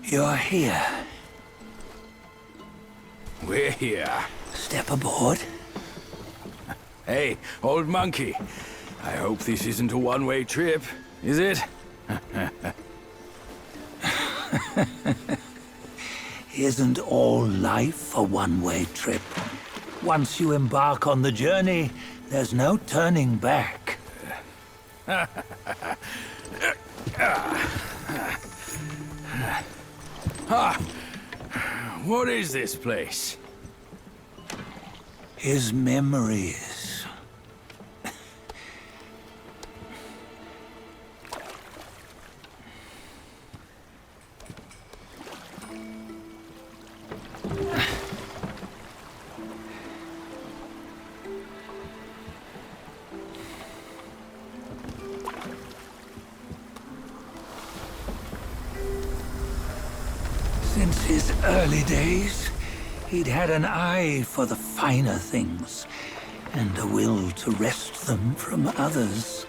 You're here. We're here. Step aboard. Hey, old monkey. I hope this isn't a one-way trip, is it? Isn't all life a one-way trip? Once you embark on the journey, there's no turning back. What is this place? His memories. Since his early days, he'd had an eye for the finer things, and a will to wrest them from others.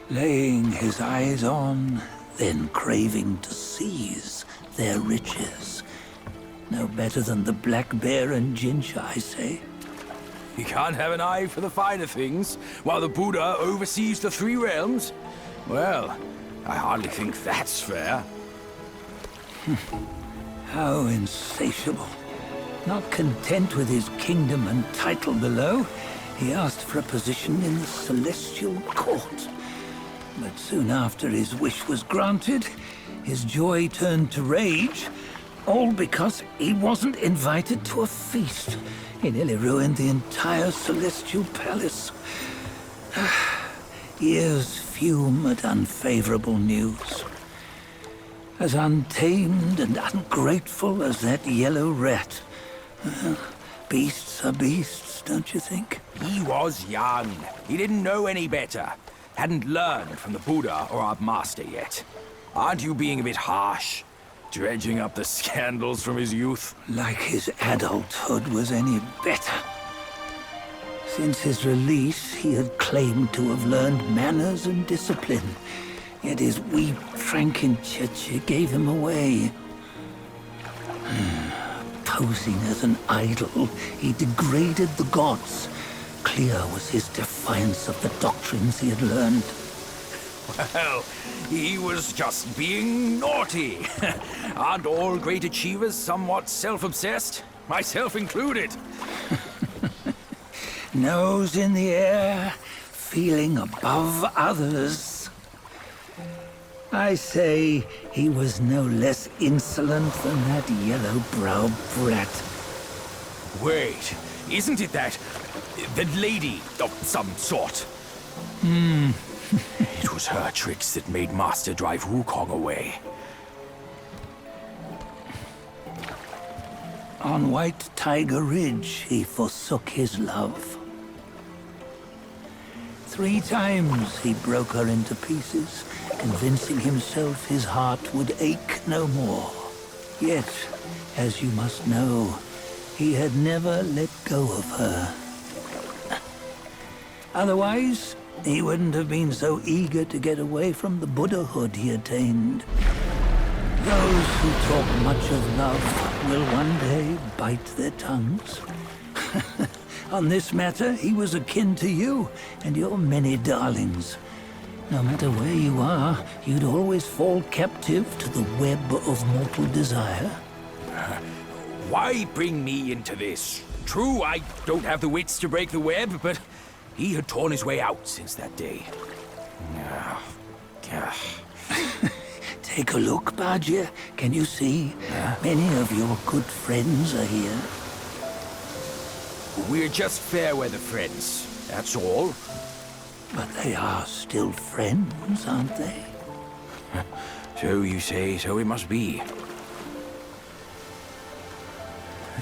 Laying his eyes on, then craving to seize their riches. No better than the black bear and ginger, I say. You can't have an eye for the finer things, while the Buddha oversees the three realms? Well, I hardly think that's fair. How insatiable. Not content with his kingdom and title below, he asked for a position in the celestial court. But soon after his wish was granted, his joy turned to rage, all because he wasn't invited to a feast. He nearly ruined the entire celestial palace. Ears fume at unfavorable news. As untamed and ungrateful as that yellow rat. Beasts are beasts, don't you think? He was young. He didn't know any better. Hadn't learned from the Buddha or our master yet. Aren't you being a bit harsh? Dredging up the scandals from his youth? Like his adulthood was any better. Since his release, he had claimed to have learned manners and discipline. Yet his weak Frankenchurch gave him away. Posing as an idol, he degraded the gods. Clear was his defiance of the doctrines he had learned. Well, he was just being naughty. Aren't all great achievers somewhat self-obsessed? Myself included. Nose in the air, feeling above others. I say he was no less insolent than that yellow-browed brat. Wait, isn't it that lady of some sort? It was her tricks that made Master drive Wukong away. On White Tiger Ridge, he forsook his love. 3 times he broke her into pieces, convincing himself his heart would ache no more. Yet, as you must know, he had never let go of her. Otherwise, he wouldn't have been so eager to get away from the Buddhahood he attained. Those who talk much of love will one day bite their tongues. On this matter, he was akin to you and your many darlings. No matter where you are, you'd always fall captive to the web of mortal desire. Why bring me into this? True, I don't have the wits to break the web, but he had torn his way out since that day. Take a look, Bajia. Can you see? Many of your good friends are here. We're just fair-weather friends, that's all. But they are still friends, aren't they? So you say, so it must be.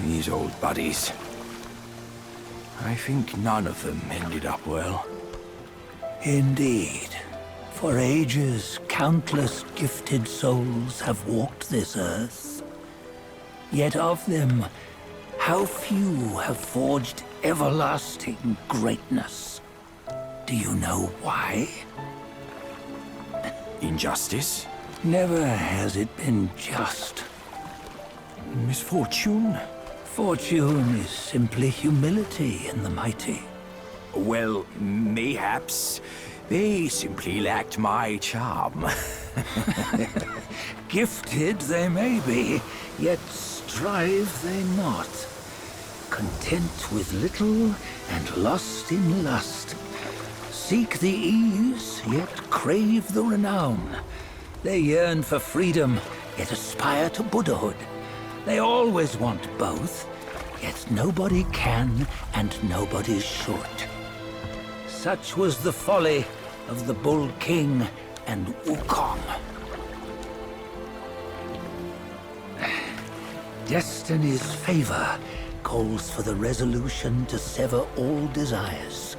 These old buddies. I think none of them ended up well. Indeed. For ages, countless gifted souls have walked this earth. Yet of them, how few have forged everlasting greatness? Do you know why? Injustice? Never has it been just. Misfortune? Fortune is simply humility in the mighty. Well, mayhaps they simply lacked my charm. Gifted they may be, yet strive they not. Content with little and lost in lust. Seek the ease, yet crave the renown. They yearn for freedom, yet aspire to Buddhahood. They always want both, yet nobody can and nobody should. Such was the folly of the Bull King and Wukong. Destiny's favor calls for the resolution to sever all desires.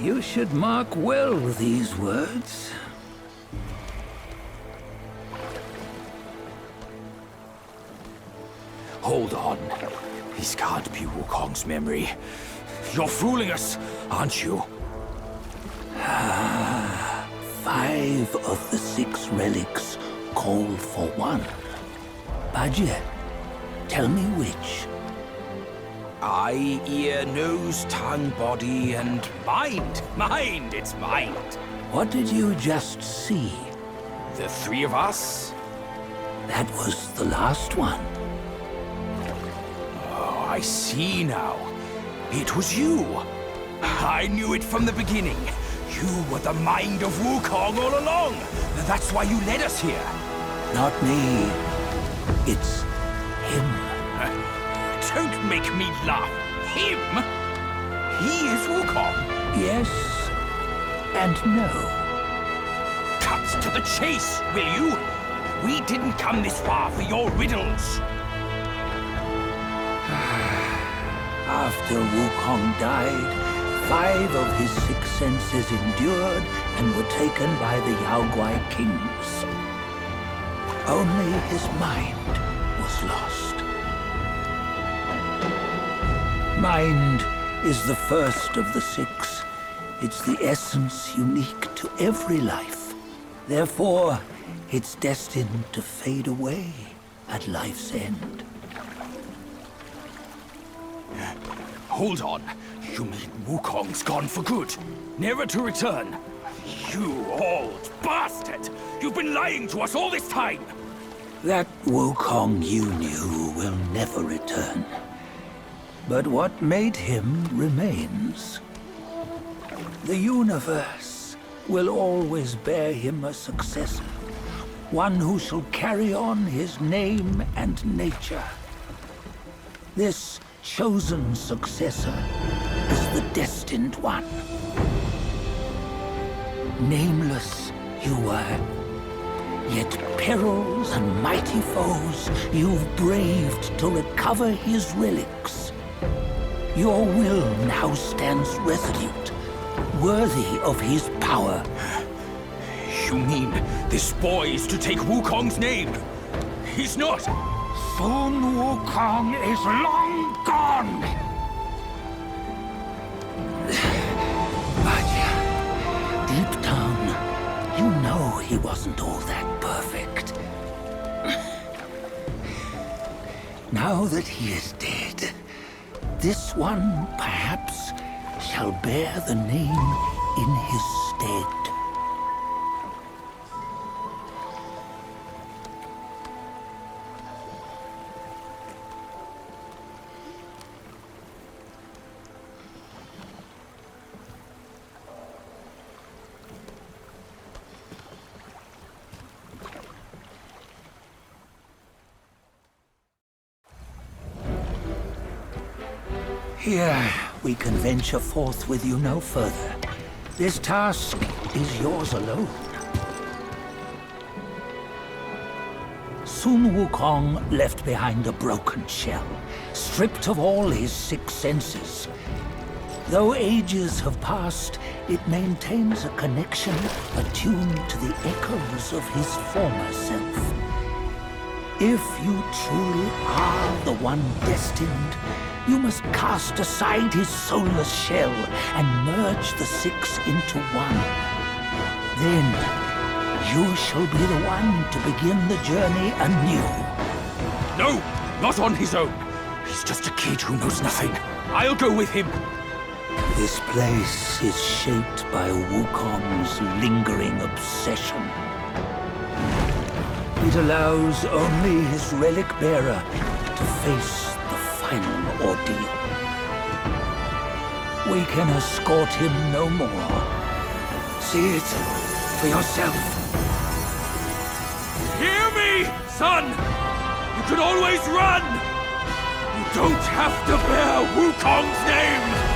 You should mark well these words. Hold on. This can't be Wukong's memory. You're fooling us, aren't you? 5 of the 6 relics call for one. Bajie, tell me which. Eye, ear, nose, tongue, body, and mind. Mind, it's mind. What did you just see? The 3 of us? That was the last one. Oh, I see now. It was you. I knew it from the beginning. You were the mind of Wukong all along. That's why you led us here. Not me. It's him. Don't make me laugh. Him? He is Wukong. Yes and no. Cut to the chase, will you? We didn't come this far for your riddles. After Wukong died, 5 of his 6 senses endured and were taken by the Yaoguai kings. Only his mind was lost. Mind is the first of the 6. It's the essence unique to every life. Therefore, it's destined to fade away at life's end. Hold on. You mean Wukong's gone for good? Never to return? You old bastard! You've been lying to us all this time! That Wukong you knew will never return. But what made him remains. The universe will always bear him a successor. One who shall carry on his name and nature. This chosen successor is the destined one. Nameless you were, yet perils and mighty foes you've braved to recover his relics. Your will now stands resolute, worthy of his power. You mean this boy is to take Wukong's name? He's not! Sun Wukong is long gone! But deep down, you know he wasn't all that perfect. Now that he is dead, this one, perhaps, shall bear the name in his stead. Here, we can venture forth with you no further. This task is yours alone. Sun Wukong left behind a broken shell, stripped of all his 6 senses. Though ages have passed, it maintains a connection attuned to the echoes of his former self. If you truly are the one destined, you must cast aside his soulless shell and merge the 6 into one. Then, You shall be the one to begin the journey anew. No, not on his own. He's just a kid who knows nothing. I'll go with him. This place is shaped by Wukong's lingering obsession. It allows only his relic bearer to face the final ordeal. We can escort him no more. See it for yourself. Hear me, son! You can always run! You don't have to bear Wukong's name!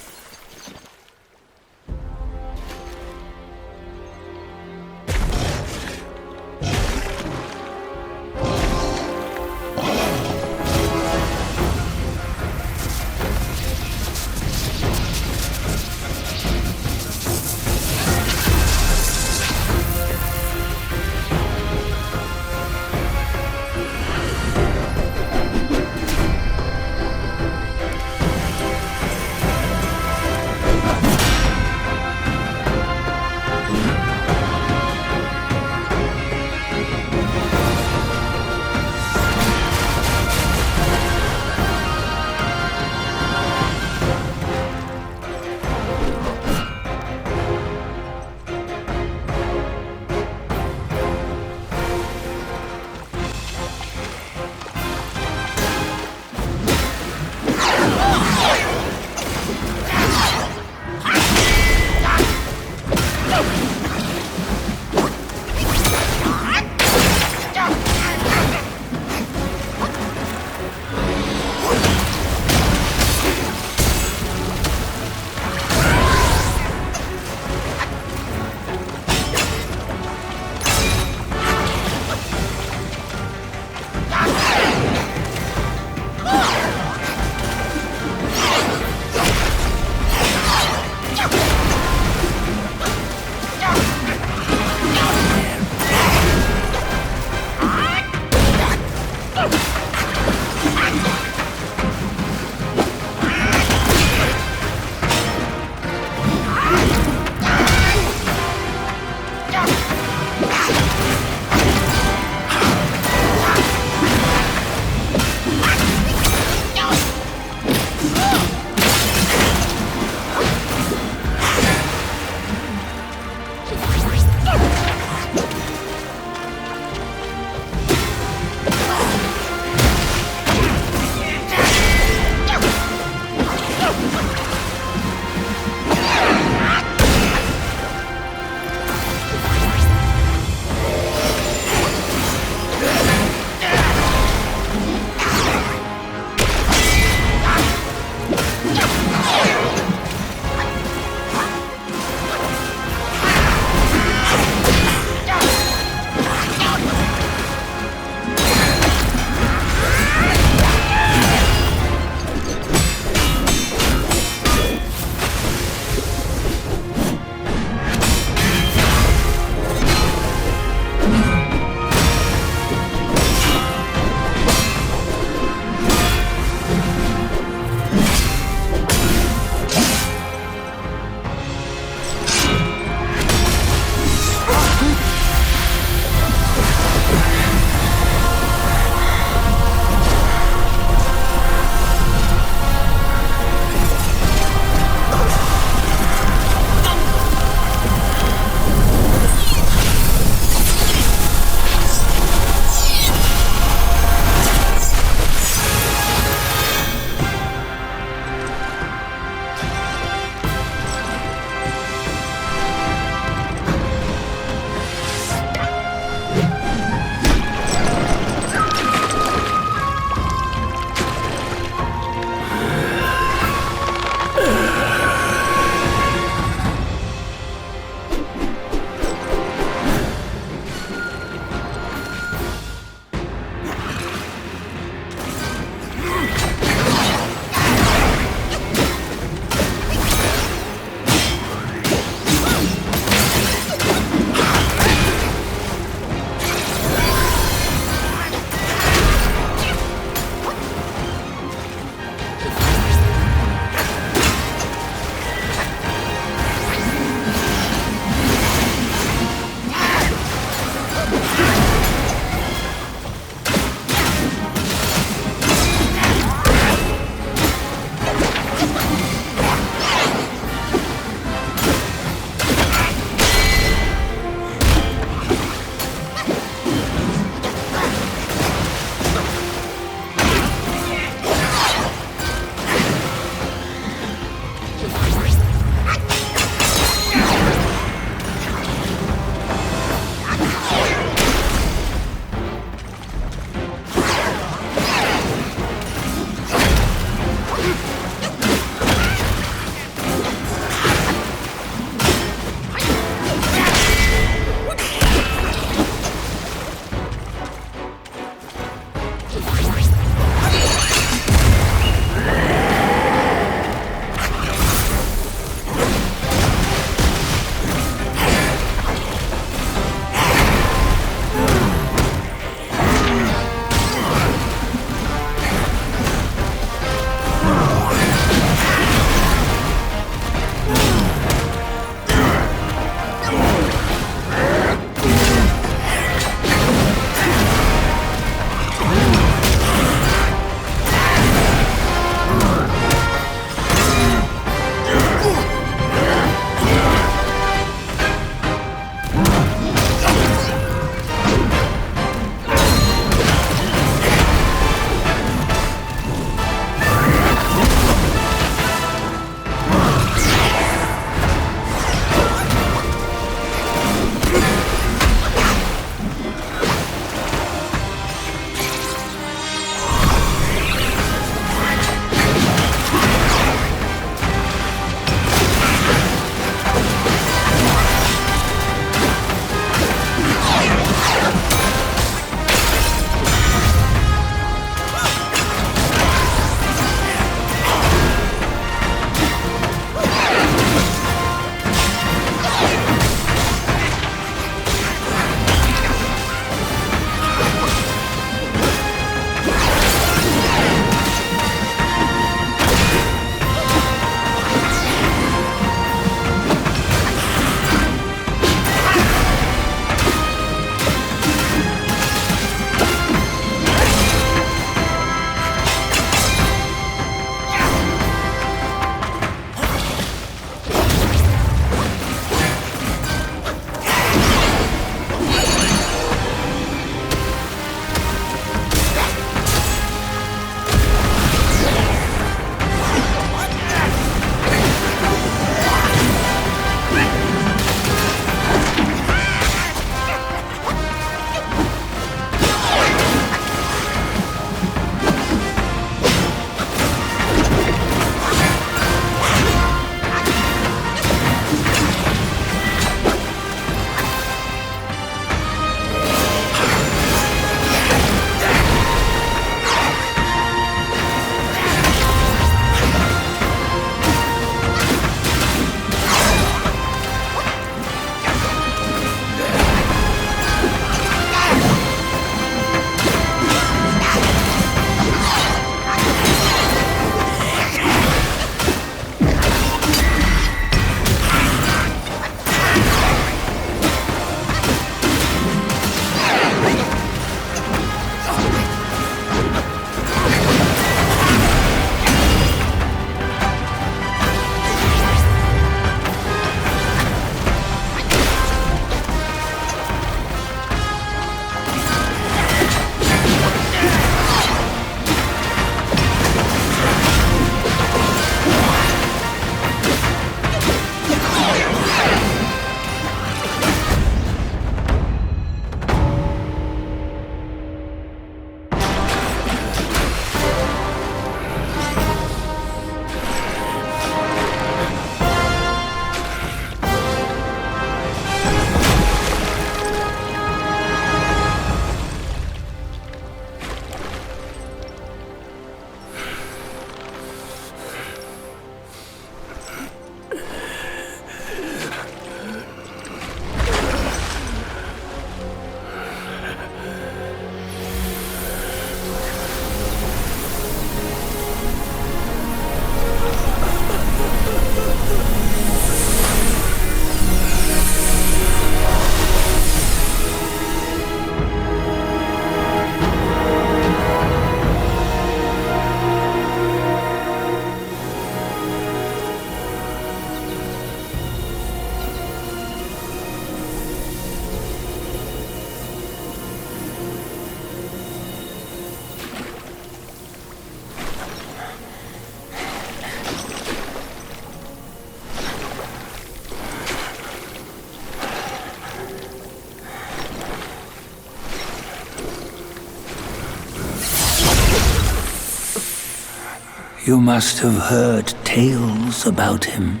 You must have heard tales about him.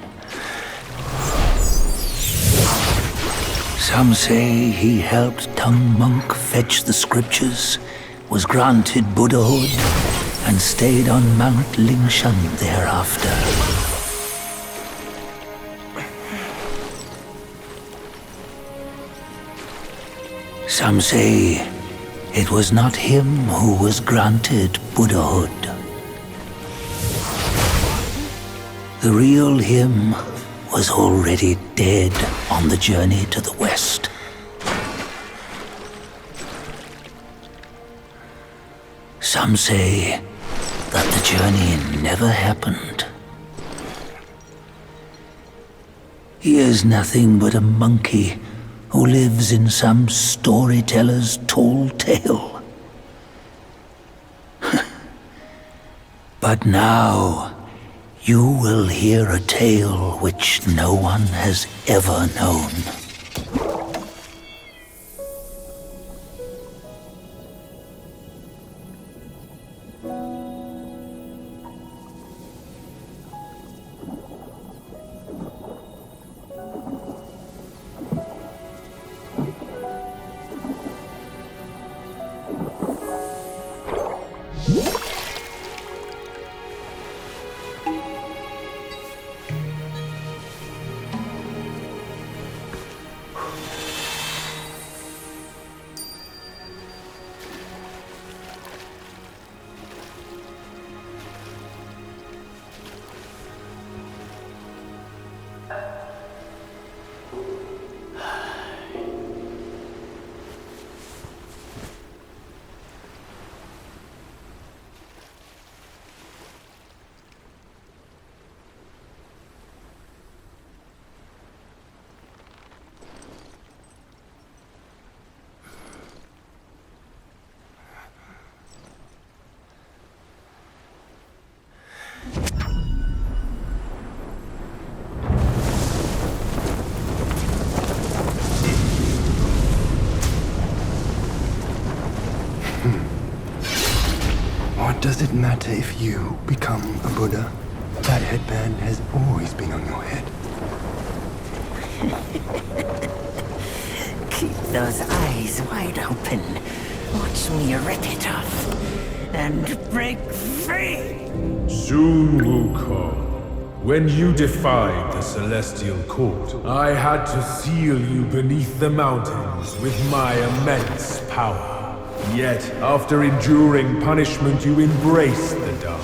Some say he helped Tung Monk fetch the scriptures, was granted Buddhahood, and stayed on Mount Lingshan thereafter. Some say it was not him who was granted Buddhahood. The real him was already dead on the journey to the west. Some say that the journey never happened. He is nothing but a monkey who lives in some storyteller's tall tale. But now, you will hear a tale which no one has ever known. What does it matter if you become a Buddha? That headband has always been on your head. Keep those eyes wide open. Watch me rip it off and break free. Soon, Wukong. When you defied the Celestial Court, I had to seal you beneath the mountains with my immense power. Yet, after enduring punishment, you embraced the dark,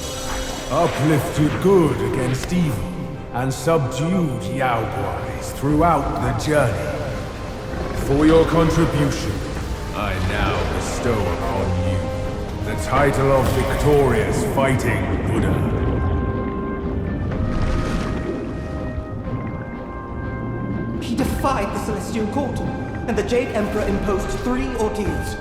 uplifted good against evil, and subdued Yaoguais throughout the journey. For your contribution, I now bestow upon you the title of Victorious Fighting Buddha. He defied the Celestial Court, and the Jade Emperor imposed 3 ordeals.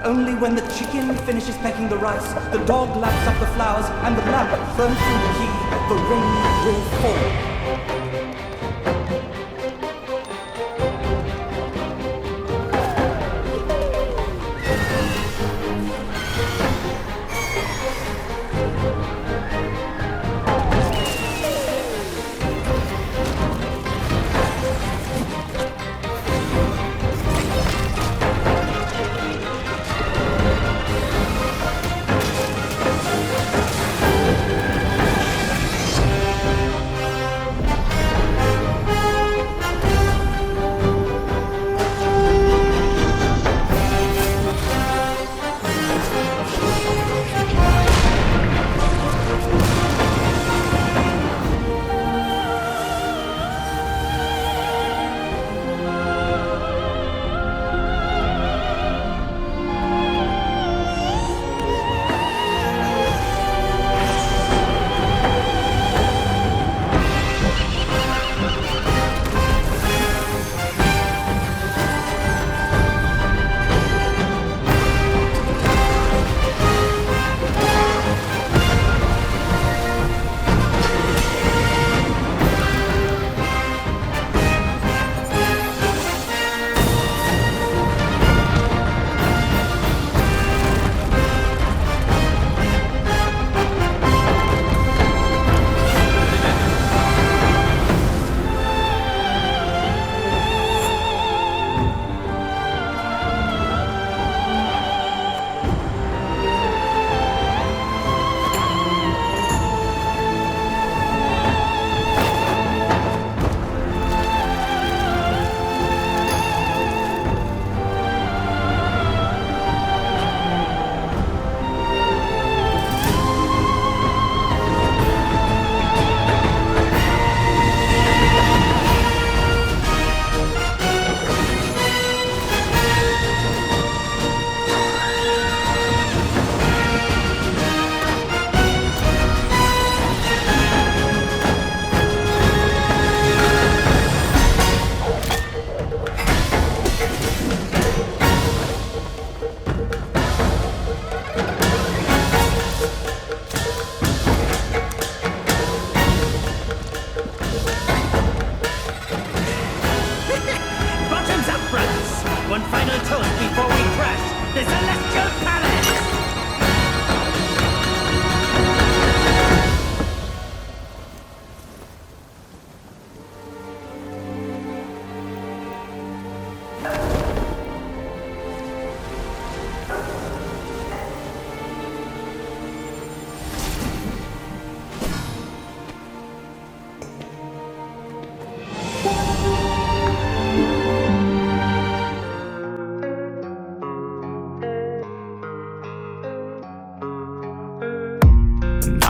Only when the chicken finishes pecking the rice, the dog laps up the flowers, and the lamp burns through the key, the rain will fall.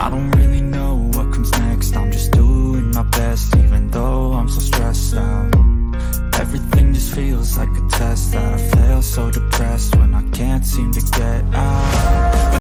I don't really know what comes next. I'm just doing my best, even though I'm so stressed.